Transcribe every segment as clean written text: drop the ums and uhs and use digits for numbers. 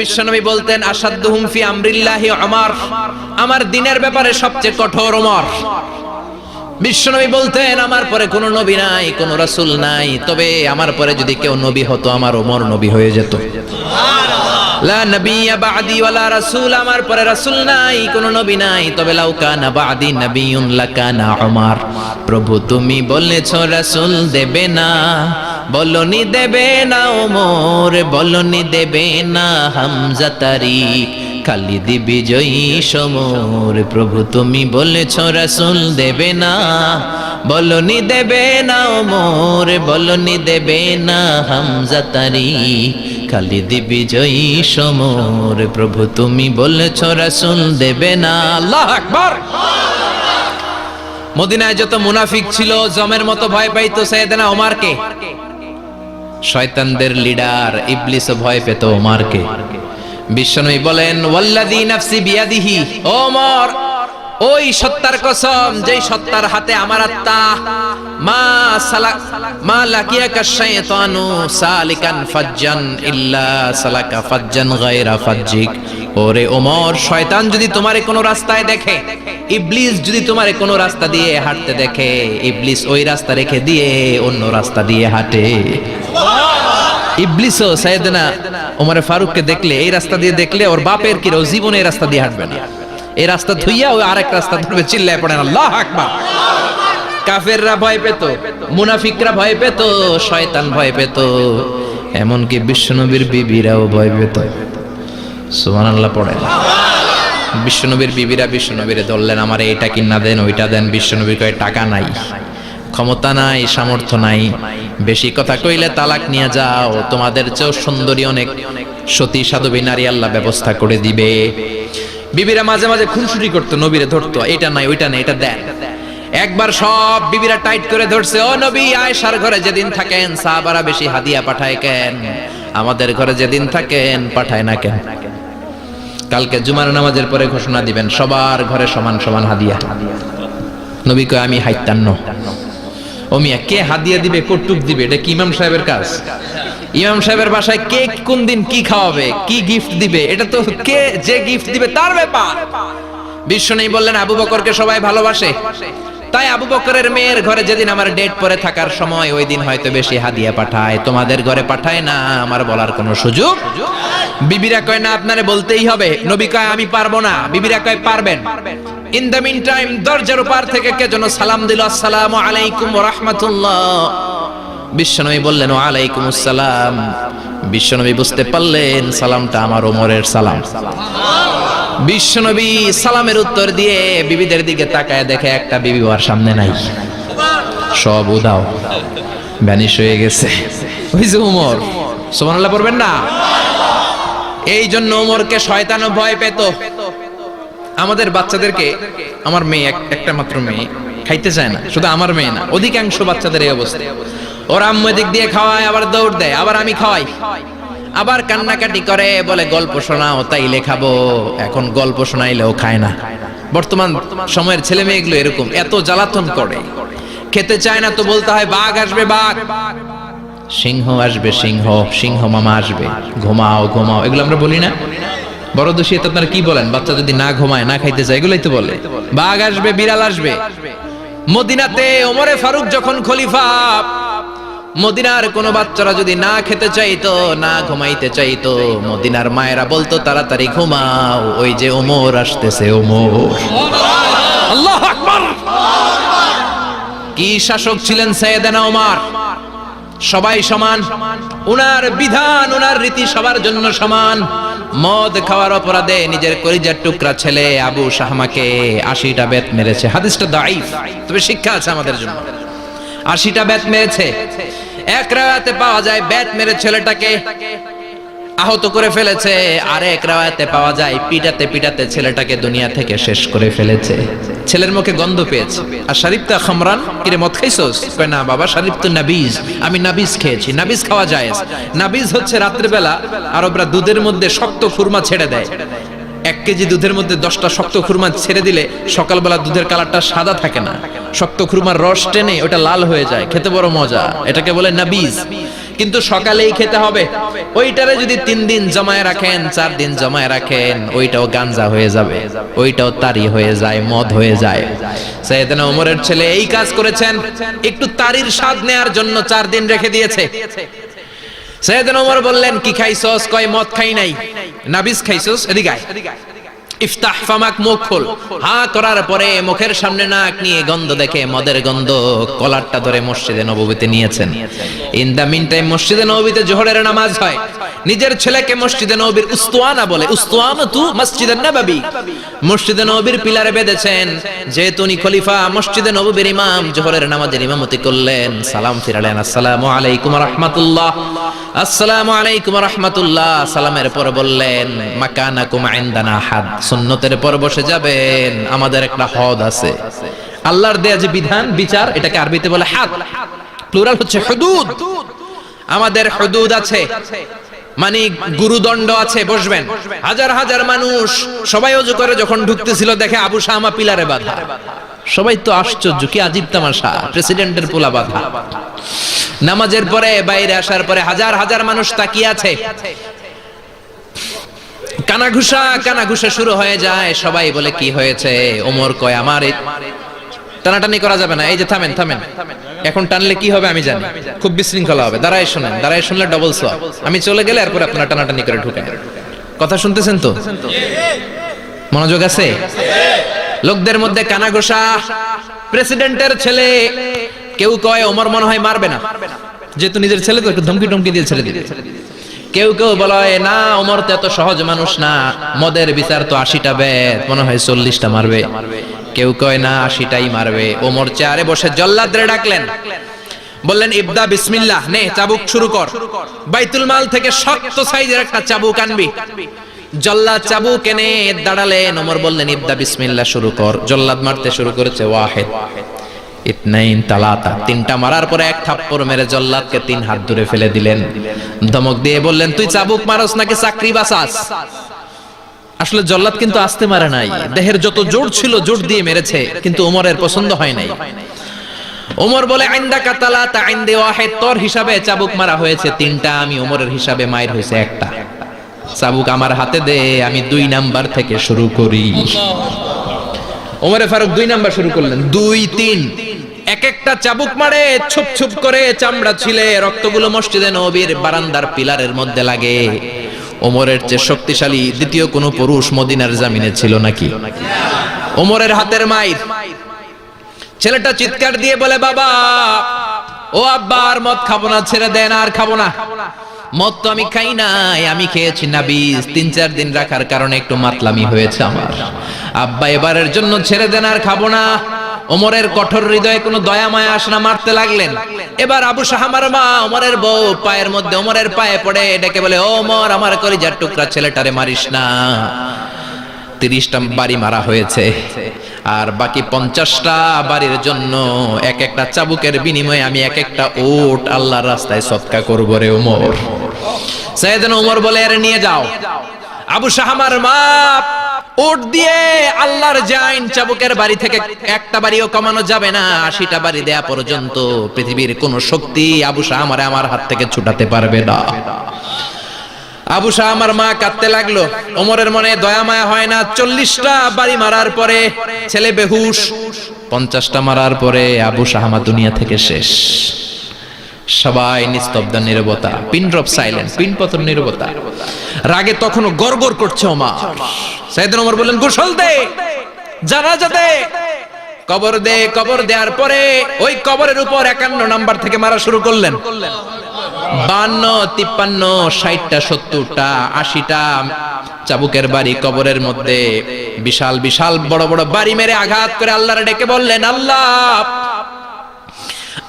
বিশ্বনবী বলতেন আসাদুহুম ফি আমরিল্লাহি ওমর, আমার দ্বীনের ব্যাপারে সবচেয়ে কঠোর ওমর। বিশ্বনবী বলতেন আমার পরে কোনো নবী নাই, কোনো রাসূল নাই, তবে আমার পরে যদি কেউ নবী হতো আমার ওমর নবী হয়ে যেত। লা নবিয়্যা বা'দি ওয়ালা রাসূল, আমার পরে রাসূল নাই, কোনো নবী নাই, তবে লাউ কানা বা'দি নবিয়্যুন লাকানা ওমর। প্রভু তুমি বলেছো রাসূল দেবে না, বলনি দেবে না ওমর, বলনি দেবে না হামজা তারিক, খালিদ বিজয়ী সমর। প্রভু তুমি বলেছো রাসূল দেবে না, বলনি দেবে না ওমর, বলনি দেবে না হামজা তারিক, খালিদ বিজয়ী সমর। প্রভু তুমি বলেছো রাসূল দেবে না। আল্লাহু আকবার। মদিনায় যত মুনাফিক ছিল জমের মতো ভয় পাইতো সাইয়েদনা ওমরকে। শয়তানদের লিডার ইবলিসও ভয় পেত ওমরকে। বিশ্বনবী বলেন ওয়াল্লাযী নাফসি বিয়াদিহি, ওমর ওই সত্তার কসম যেই সত্তার হাতে আমার আত্মা, মা লাকিয়াকা শাইতানু সালিকান ফাজ্জান ইল্লা সালাকা ফাজ্জান গায়রা ফাজ্জিক। ওরে ওমর, শয়তান যদি তোমারে কোনো রাস্তায় দেখে, ইবলিস যদি তোমারে কোনো রাস্তা দিয়ে হাঁটতে দেখে, ইবলিস ওই রাস্তা রেখে দিয়ে অন্য রাস্তা দিয়ে হাঁটে। ইবলিসও সাইয়েদনা ওমর ফারুককে দেখলে, এই রাস্তা দিয়ে দেখলে ওর বাপের কি জীবনে এই রাস্তা দিয়ে হাঁটবে না, এই রাস্তা ধুইয়া ওই আরেক রাস্তা ধরবে, চিল্লায় পড়েন আল্লাহু আকবার। কাফেররা ভয় পেত, মুনাফিকরা ভয় পেত, শয়তান ভয় পেত, এমনকি বিশ্বনবীর বিবিরাও ভয় পেত। সুবহানাল্লাহ পড়েন। বিশ্বনবীর বিবিরা বিশ্বনবীরে ধরলেন, আমার এইটা কিনা দেন, ওইটা দেন। বিশ্বনবী কয় টাকা নাই, ক্ষমতা নাই, সামর্থ্য নাই, বেশি কথা কইলে তালাক নিয়ে যাও, তোমাদের চেয়েও সুন্দরী অনেক সতী সাধবী নারী আল্লাহ ব্যবস্থা করে দিবে। বিবিরা মাঝে মাঝে খুনসুটি করতো, নবীরে ধরতো, এটা নাই ওইটা নাই, এটা দেন। একবার সব বিবিরা টাইট করে ধরছে, ও নবী আয়েশার ঘরে যেদিন থাকেন সাহাবারা বেশি হাদিয়া পাঠায় কেন, আমাদের ঘরে যেদিন থাকেন পাঠায় না কেন? কালকে জুমার নামাজের পরে ঘোষণা দিবেন সবার ঘরে সমান সমান হাদিয়া। নবী কয় আমি হাইতান্ন। ও মিয়া, কে হাদিয়া দিবে, কটুক দিবে, এটা কি ইমাম সাহেবের কাজ? ইমাম সাহেবের বাসায় কে কোন দিন কি খাওয়াবে, কি গিফট দিবে, এটা তো কে যে গিফট দিবে তার ব্যাপার। বিশ্বনবী বললেন আবু বকরকে সবাই ভালোবাসে, তাই আবু বকরের মেয়ের ঘরে যেদিন আমার ডেট পরে থাকার সময় ওই দিন হয়তো বেশি হাদিয়া পাঠায়, তোমাদের ঘরে পাঠায় না, আমার বলার কোনো সুযোগ। বিবিরা কয় না, আপনারে বলতেই হবে। নবী কয় আমি পারবো না, বিবিরা কয় পারবেন। ইন দ্য মিন টাইম দরজার উপর থেকে কে যেন সালাম দিল, আসসালামু আলাইকুম ওয়া রাহমাতুল্লাহ। বিশ্বনবী বললেন ওয়া আলাইকুমুস সালাম। বিশ্বনবী বুঝতে পারলেন সালামটা আমার ওমরের সালাম। বিশ্বনবী সালামের উত্তর দিয়ে বিবিদের দিকে তাকায় দেখে একটা বিবি ওর সামনে নাই, সব উদাও, ভ্যানিশ হয়ে গেছে। ওই যে ওমর, সুবহানাল্লাহ পড়বেন না? এই জন্য ওমরকে শয়তানও ভয় পেত। আমাদের বাচ্চাদেরকে, আমার মেয়ে একটা মাত্র মেয়ে, খাইতে চায় না, শুধু আমার মেয়ে না, অধিকাংশ বাচ্চাদের এই অবস্থা। ওর আম্মু দিক দিয়ে খাওয়ায়, আবার দৌড় দেয়, আবার আমি খাওয়াই, আবার কান্নাকাটি করে, বলে গল্প শোনাও, তাইলে খাবো। এখন গল্প শোনাইলেও খায় না। বর্তমান সময়ের ছেলে মেয়েগুলো এরকম, এত জ্বালাতন করে, খেতে চায় না তো বলতে হয় বাঘ আসবে, বাঘ, সিংহ আসবে, সিংহ, সিংহ মামা আসবে, ঘুমাও ঘুমাও, এগুলো আমরা বলি না? বড় দোষী তো আপনারা কি বলেন? বাচ্চা যদি না ঘুমায়, না খাইতে চায়, এগুলোই তো বলে। বাঘ আসবে, বিড়াল আসবে। মদিনাতে ওমরে ফারুক যখন খলিফা, মদিনার কোন বাচ্চারা যদি না খেতে চাইতো, না ঘুমাইতে চাইতো, মদিনার মায়েরা বলতো তাড়াতাড়ি ঘুমাও, ওই যে ওমর আসতেছে, ওমর। আল্লাহু আকবার। কি শাসক ছিলেন সাইয়েদনা ওমর! সবাই সমান, উনার বিধান, উনার রীতি সবার জন্য সমান। মদ খাওয়ার অপরাধে নিজের কলিজার টুকরা ছেলে আবু শাহমাকে 80টা বেত মেরেছে। হাদিসটা দাঈফ, তবে শিক্ষা আছে আমাদের জন্য। 80টা বেত মেরেছে। এক রাওয়ায়াতে পাওয়া যায় বেত মেরে ছেলেটাকে আহত করে ফেলেছে, আর এক রাওয়ায়াতে পাওয়া যায় পিটাতে পিটাতে ছেলেটাকে দুনিয়া থেকে শেষ করে ফেলেছে। ছেলের মুখে গন্ধ পেয়েছে। আর শরীফতা খামরান, কিরে মদ খাইছস? কয় না বাবা, শরীফতু নাবিজ, আমি নাবিজ খেয়েছি। নাবিজ খাওয়া যায়। নাবিজ হচ্ছে রাত্রিবেলা আরবরা দুধের মধ্যে শক্ত খুরমা ছেড়ে দেয়। 1 কেজি দুধের মধ্যে 10টা শক্ত খুরমা ছেড়ে দিলে সকালবেলা দুধের কালারটা সাদা থাকে না, শক্ত খুরমার রস টেনে ওটা লাল হয়ে যায়, খেতে বড় মজা, এটাকে বলে নাবিজ। কিন্তু সকালেই খেতে হবে। ওইটারে যদি 3 দিন জমায়ে রাখেন, 4 দিন জমায়ে রাখেন, ওইটাও গাঞ্জা হয়ে যাবে, ওইটাও তারি হয়ে যায়, মদ হয়ে যায়। সাইয়েদনা ওমরের ছেলে এই কাজ করেছেন, একটু তারির স্বাদ নেয়ার জন্য 4 দিন রেখে দিয়েছে। সাইয়েদনা ওমর বললেন, কি খাইছস? কয় মদ খাই নাই। নাবিজ খাইছস? এদিকে আয়। ইফতাহ ফামাক, মুখ খোল। হা করার পরে মুখের সামনে নাক নিয়ে গন্ধ দেখে, মদের গন্ধ, কলারটা ধরে মসজিদে নববীতে নিয়েছেন। ইন দা মিন টাইম মসজিদে নববীতে জোহরের নামাজ হয়। নিজের ছেলেকে মসজিদে নববীর উস্তুয়ানা বলে, উস্তুয়ানাতু মসজিদুন নববী, মসজিদে নববীর পিলারে বেঁধেছেন। যেহেতু উনি খলিফা, মসজিদে নববীর ইমাম, জোহরের নামাজের ইমামতি করলেন। সালাম ফিরালেন, আসসালামু আলাইকুম ওয়া রাহমাতুল্লাহ, আসসালামু আলাইকুম ওয়া রাহমাতুল্লাহ। সালামের পর বললেন, মাকানাকুম ইনদানা হাদ, সুন্নতের পর বসে যাবেন, আমাদের একটা হদ আছে। আল্লাহর দেয়া যে বিধান, বিচার, এটাকে আরবিতে বলে হাদ, প্লুরাল হচ্ছে হুদুদ। আমাদের হুদুদ আছে, মানে গুরুদণ্ড আছে, বসবেন। হাজার হাজার মানুষ সবাই ওযু করে যখন ঢুকতেছিল, দেখে আবু শামা পিলারে বাঁধা। সবাই তো আশ্চর্য, কি আজীব তামাশা, প্রেসিডেন্টের পোলা বাঁধা। নামাজের পরে বাইরে আসার পরে হাজার হাজার মানুষ তাকিয়ে আছে। কানাঘুষা শুরু হয়ে যায়। সবাই বলে, কি হয়েছে? ওমর কয়, আমার টানাটানি করা যাবে না। এই যে থামেন, এখন টানলে কি হবে আমি জানি, খুব বিশৃঙ্খলা হবে। দাঁড়ায় শুনেন, দাঁড়ায় শুনলে ডবল সওয়াব। আমি চলে গেলে এরপর আপনারা টানাটানি করে ঢুকেন। কথা শুনতেছেন তো? মনোযোগ আছে? লোকদের মধ্যে কানাঘুষা। প্রেসিডেন্টের ছেলে, কেউ কয় ওমর মনে হয় মারবে না, যেহেতু নিজের ছেলে তো একটু ধমকি টমকি দিয়ে ছেড়ে দিবে। কেউ বলে, না ওমর তো এত সহজ মানুষ না, মদের বিচার তো 80টা বেদ, মনে হয় 40টা মারবে। কেউ কয় না, 80টাই মারবে। ওমর চেয়ারে বসে জল্লাদরে ডাকলেন, বললেন, ইবদা বিসমিল্লাহ, নে চাবুক শুরু কর। বাইতুল মাল থেকে শক্ত সাইজের একটা চাবুক আনবি। জল্লাদ চাবুক এনে দাঁড়ালেন। ওমর বললেন, ইবদা বিসমিল্লাহ, শুরু কর। জল্লাদ মারতে শুরু করেছে। ওয়াহিদ, ইতনাইন, তালাতা, 3টা মারার পরে এক থাপ্পড় মেরে জল্লাদকে 3 হাত দূরে ফেলে দিলেন। ধমক দিয়ে বললেন, তুই চাবুক মারস নাকি চাকরি বাঁচাস? আসলে জল্লাদ কিন্তু আস্তে মারে নাই, দেহের যত জোর ছিল জোর দিয়ে মেরেছে, কিন্তু ওমরের পছন্দ হয় নাই। ওমর বলে, আইন্দাকা তালাতা আইন্দে ওয়াহিদ, তোর হিসাবে চাবুক মারা হয়েছে 3টা, আমি ওমরের হিসাবে মাইর হয়েছে 1টা। চাবুক আমার হাতে দে, আমি 2 নাম্বার থেকে শুরু করি। ওমরে ফারুক 2 নাম্বার শুরু করলেন। 2, 3, এক একটা চাবুক মারে, ছুপ ছুপ করে চামড়া ছিলে, রক্তগুলো মসজিদে নববীর বারান্দার পিলারের মধ্যে লাগে। ওমরের চেয়ে শক্তিশালী দ্বিতীয় কোনো পুরুষ মদিনার জামিনে ছিল নাকি? ওমরের হাতের মাইর। ছেলেটা চিৎকার দিয়ে বলে, বাবা, ও আব্বা, আর মদ খাবো না, ছেড়ে দেন, আর খাবো না। মদ তো আমি খাই নাই, আমি খেয়েছি নাবিজ, 3-4 দিন রাখার কারণে একটু মাতলামি হয়েছে আমার। আব্বা, এবারের জন্য ছেড়ে দেন, আর খাবো না। ওমরের কঠোর হৃদয়ে কোনো দয়া মায়া আসে না, মারতে লাগলেন। এবার আবু শাহামার মা, ওমরের বউ, পায়ের মধ্যে ওমরের পায়ে পড়ে ডেকে বলে, ওমর, আমার কলিজার টুকরা ছেলেটারে মারিস না। 30টা বাড়ি মারা হয়েছে, আর বাকি 50টা বাড়ির জন্য এক একটা চাবুকের বিনিময়ে আমি এক একটা উট আল্লাহর রাস্তায় সদকা করব রে ওমর। সাইয়েদনা ওমর বলে, এর নিয়ে যাও। আবু শাহামার মা উট দিয়ে আল্লাহর জাইন, চাবুকের বাড়ি থেকে একটা বাড়িও কমানো যাবে না, 80টা বাড়ি দেয়া পর্যন্ত পৃথিবীর কোন শক্তি আবু শাহামারে আমার হাত থেকে ছুটাতে পারবে না। আবু শাহামার মা কাঁদতে লাগলো। ওমরের মনে দয়া মায়া হয় না। 40টা বাড়ি মারার পরে ছেলে বেহুশ, 50টা মারার পরে আবু শাহামা দুনিয়া থেকে শেষ। সবাই নিস্তব্ধ, নীরবতা, পিন ড্রপ সাইলেন্স, পিন পতন নীরবতা। রাগে তখনও গড়গড় করছে ওমর। সাইয়েদনা ওমর বললেন, গোসল দে, জানাজা দে, কবর দে। কবর দেওয়ার পরে ওই কবরের উপর 51 নাম্বার থেকে মারা শুরু করলেন। 52, 53, 60টা, 70টা, 80টা চাবুকের বাড়ি কবরের মধ্যে, বিশাল বিশাল বড় বড় বাড়ি মেরে আঘাত করে আল্লাহরে ডেকে বললেন, আল্লাহ,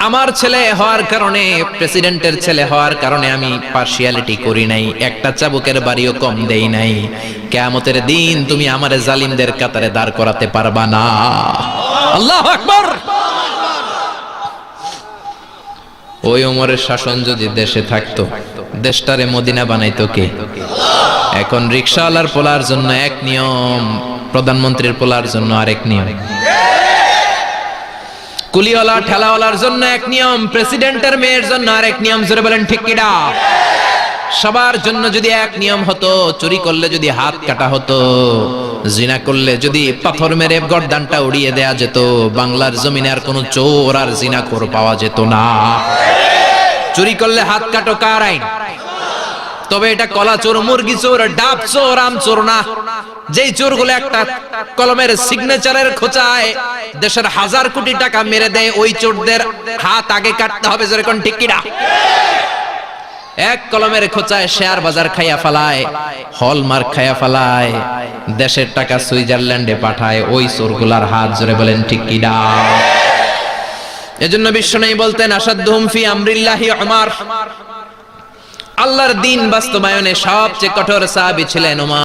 আমার ছেলে হওয়ার কারণে, প্রেসিডেন্টের ছেলে হওয়ার কারণে আমি পার্সিয়ালিটি করি নাই, একটা চাবুকের বাড়িও কম দেই নাই। কিয়ামতের দিন তুমি আমারে জালিমদের কাতারে দাঁড় করাতে পারবা না। আল্লাহু আকবার। ওই ওমরের শাসন যদি দেশে থাকতো, দেশটারে মদিনা বানাইতো কে? এখন রিকশাওয়ালার পোলার জন্য এক নিয়ম, প্রধানমন্ত্রীর পোলার জন্য আরেক নিয়ম। কুলিওয়ালা ঠেলাওয়ালার জন্য এক নিয়ম, প্রেসিডেন্টের মেয়ের জন্য আরেক নিয়ম। জোরে বলেন ঠিক কিনা? সবার জন্য যদি এক নিয়ম হতো, চুরি করলে যদি হাত কাটা হতো, জিনা করলে যদি পাথর মেরে গর্দানটা উড়িয়ে দেয়া যেত, বাংলার জমিনে আর কোনো চোর আর জিনাখোর পাওয়া যেত না। চুরি করলে হাত কাটো কার আইন? তবে এটা কলা চোর, মুরগি চোর, ডাব চোর, আম চোর না। যেই চোরগুলো একটা কলমের সিগনেচারের খোঁচায় দেশের 1000 কোটি টাকা মেরে দেয়, ওই চোরদের হাত আগে কাটতে হবে। যেরকম ঠিক কিনা? এক কলমের খোঁচায় শেয়ার বাজার খাইয়া ফেলায়, হলমার্ক খাইয়া ফেলায়, দেশের টাকা সুইজারল্যান্ডে পাঠায়, ওই চোরগুলার হাত। জোরে বলেন ঠিক কিনা? এজন্য বিশ্বনবী বলতেন, আসাদুহুম ফি আমরিল্লাহি উমর। আল্লাহর দ্বীন বাস্তবায়নে সবচেয়ে কঠোর সাহাবী ছিলেন উমর।